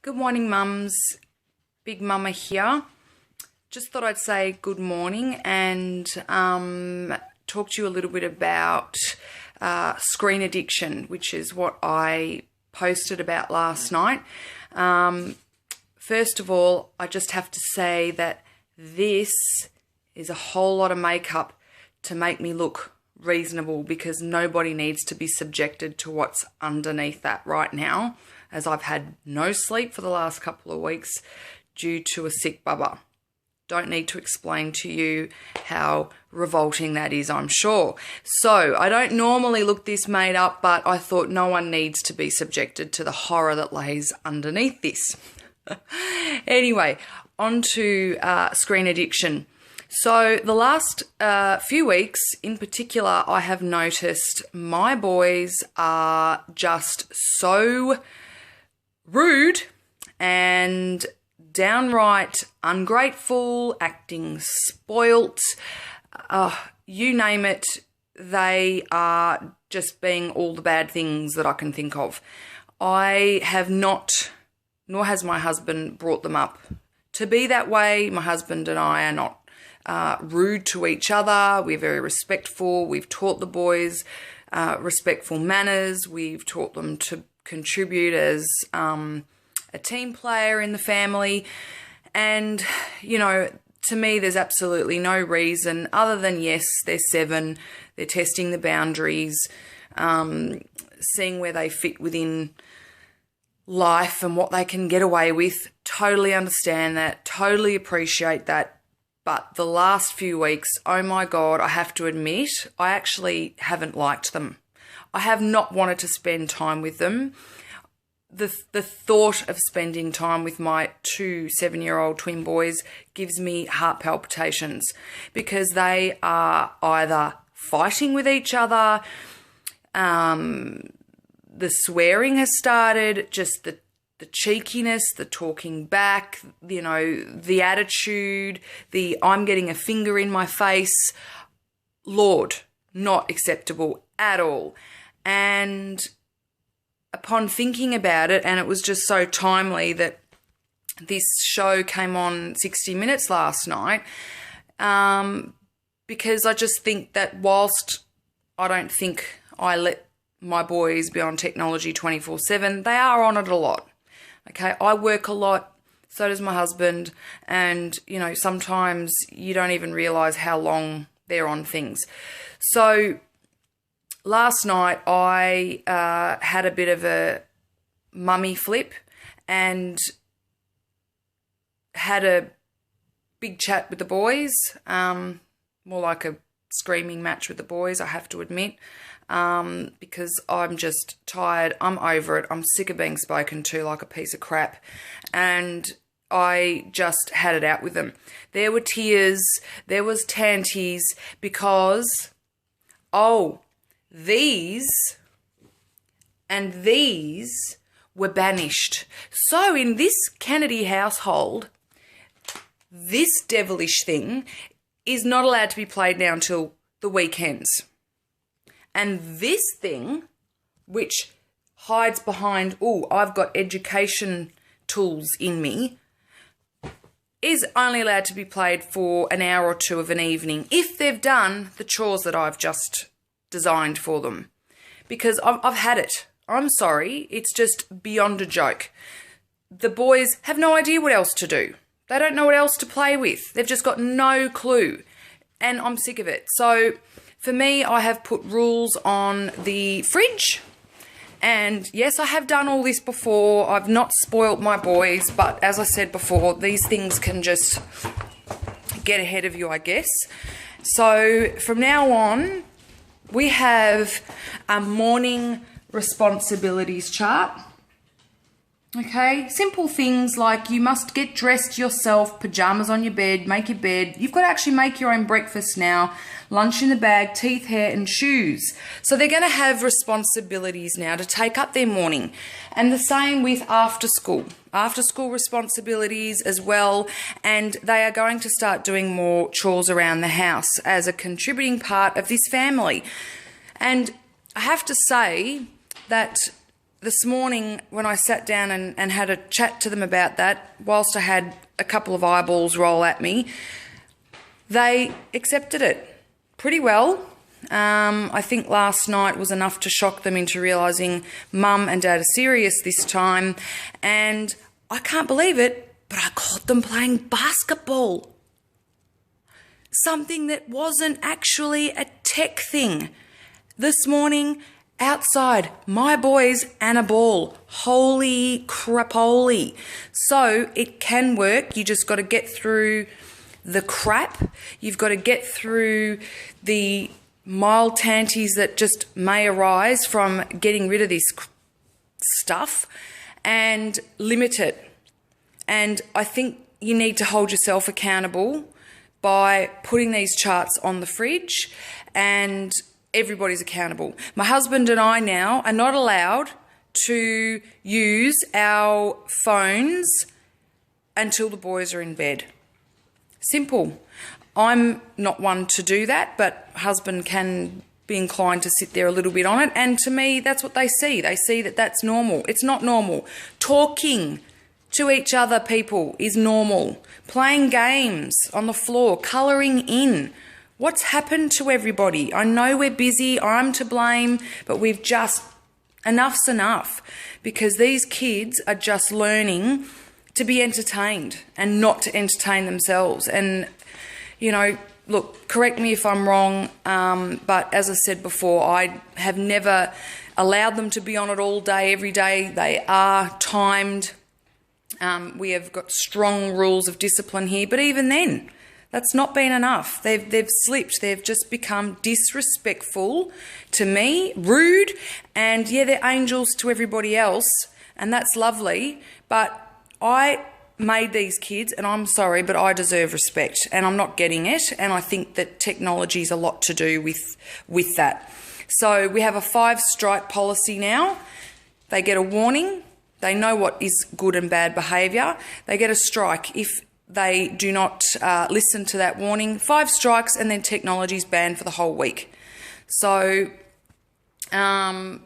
Good morning, mums. Big Mama here. Just thought I'd say good morning and talk to you a little bit about screen addiction, which is what I posted about last night. First of all, I just have to say that this is a whole lot of makeup to make me look reasonable, because nobody needs to be subjected to what's underneath that right now, as I've had no sleep for the last couple of weeks due to a sick bubba. Don't need to explain to you how revolting that is, I'm sure. So I don't normally look this made up, but I thought no one needs to be subjected to the horror that lays underneath this. Anyway, on to screen addiction. So the last few weeks in particular, I have noticed my boys are just so rude and downright ungrateful, acting spoilt, you name it. They are just being all the bad things that I can think of. I have not, nor has my husband, brought them up to be that way. My husband and I are not rude to each other. We're very respectful. We've taught the boys respectful manners. We've taught them to contribute as a team player in the family. And, you know, to me, there's absolutely no reason other than, yes, they're 7, they're testing the boundaries, seeing where they fit within life and what they can get away with. Totally understand that, totally appreciate that. But the last few weeks, oh my God, I have to admit, I actually haven't liked them. I have not wanted to spend time with them. The thought of spending time with my 2 7-year-old twin boys gives me heart palpitations, because they are either fighting with each other, the swearing has started, just the cheekiness, the talking back, you know, the attitude, the I'm getting a finger in my face. Lord, not acceptable at all. And upon thinking about it, and it was just so timely that this show came on 60 Minutes last night, because I just think that whilst I don't think I let my boys be on technology 24/7, they are on it a lot. Okay, I work a lot, so does my husband, and, you know, sometimes you don't even realise how long they're on things. So last night I had a bit of a mummy flip and had a big chat with the boys, more like a screaming match with the boys, I have to admit, because I'm just tired. I'm over it. I'm sick of being spoken to like a piece of crap. And I just had it out with them. There were tears. There was tanties because, these and these were banished. So in this Kennedy household, this devilish thing is not allowed to be played now until the weekends. And this thing, which hides behind, I've got education tools in me, is only allowed to be played for an hour or 2 of an evening if they've done the chores that I've just designed for them. Because I've had it. I'm sorry. It's just beyond a joke. The boys have no idea what else to do. They don't know what else to play with. They've just got no clue. And I'm sick of it. So for me, I have put rules on the fridge. And yes, I have done all this before. I've not spoilt my boys. But as I said before, these things can just get ahead of you, I guess. So from now on, we have a morning responsibilities chart. Okay, simple things like you must get dressed yourself, pajamas on your bed, make your bed. You've got to actually make your own breakfast now, lunch in the bag, teeth, hair and shoes. So they're going to have responsibilities now to take up their morning. And the same with after school responsibilities as well. And they are going to start doing more chores around the house as a contributing part of this family. And I have to say that this morning when I sat down and had a chat to them about that, whilst I had a couple of eyeballs roll at me, they accepted it pretty well. I think last night was enough to shock them into realising Mum and Dad are serious this time, and I can't believe it, but I caught them playing basketball. Something that wasn't actually a tech thing. This morning, outside, my boys and a ball. Holy crapoly. So it can work. You just got to get through the crap. You've got to get through the mild tanties that just may arise from getting rid of this stuff and limit it. And I think you need to hold yourself accountable by putting these charts on the fridge, and everybody's accountable. My husband and I now are not allowed to use our phones until the boys are in bed. Simple. I'm not one to do that, but husband can be inclined to sit there a little bit on it, and to me, that's what they see. They see that that's normal. It's not normal. Talking to each other, people, is normal. Playing games on the floor, colouring in. What's happened to everybody? I know we're busy, I'm to blame, but we've just, enough's enough, because these kids are just learning to be entertained and not to entertain themselves. And, you know, look, correct me if I'm wrong, but as I said before, I have never allowed them to be on it all day, every day. They are timed. We have got strong rules of discipline here, but even then, that's not been enough. They've slipped. They've just become disrespectful to me, rude, and yeah, they're angels to everybody else, and that's lovely. But I made these kids, and I'm sorry, but I deserve respect, and I'm not getting it. And I think that technology's a lot to do with that. So we have a 5-strike policy now. They get a warning. They know what is good and bad behaviour. They get a strike if they do not listen to that warning. 5 strikes, and then technology's banned for the whole week. So, don't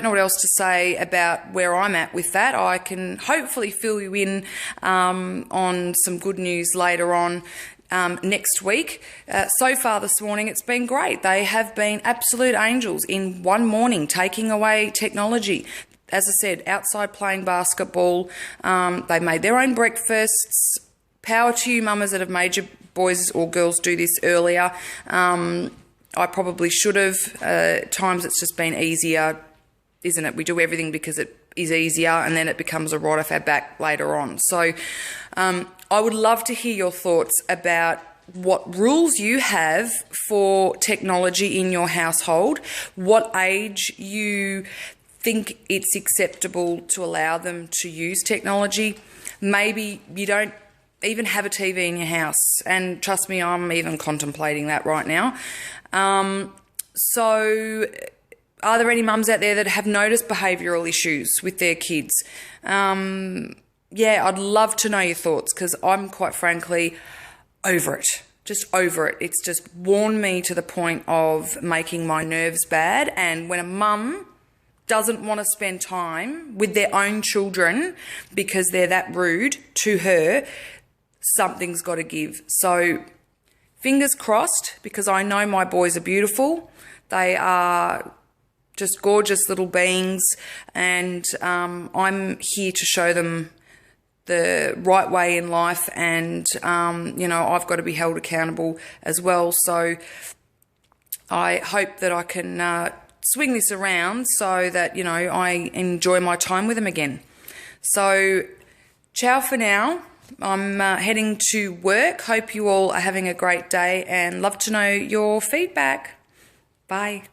know what else to say about where I'm at with that. I can hopefully fill you in on some good news later on next week. So far this morning, it's been great. They have been absolute angels in one morning, taking away technology. As I said, outside playing basketball. They made their own breakfasts. Power to you mamas that have made your boys or girls do this earlier. I probably should have. At times it's just been easier, isn't it? We do everything because it is easier, and then it becomes a rod off our back later on. So I would love to hear your thoughts about what rules you have for technology in your household, what age you think it's acceptable to allow them to use technology. Maybe you don't even have a TV in your house, and trust me, I'm even contemplating that right now. So are there any mums out there that have noticed behavioural issues with their kids? Yeah, I'd love to know your thoughts, because I'm quite frankly over it. Just over it. It's just worn me to the point of making my nerves bad. And when a mum doesn't want to spend time with their own children because they're that rude to her, something's got to give. So fingers crossed, because I know my boys are beautiful. They are just gorgeous little beings, and I'm here to show them the right way in life, and you know, I've got to be held accountable as well. So I hope that I can swing this around so that, you know, I enjoy my time with them again. So ciao for now. I'm heading to work. Hope you all are having a great day, and love to know your feedback. Bye.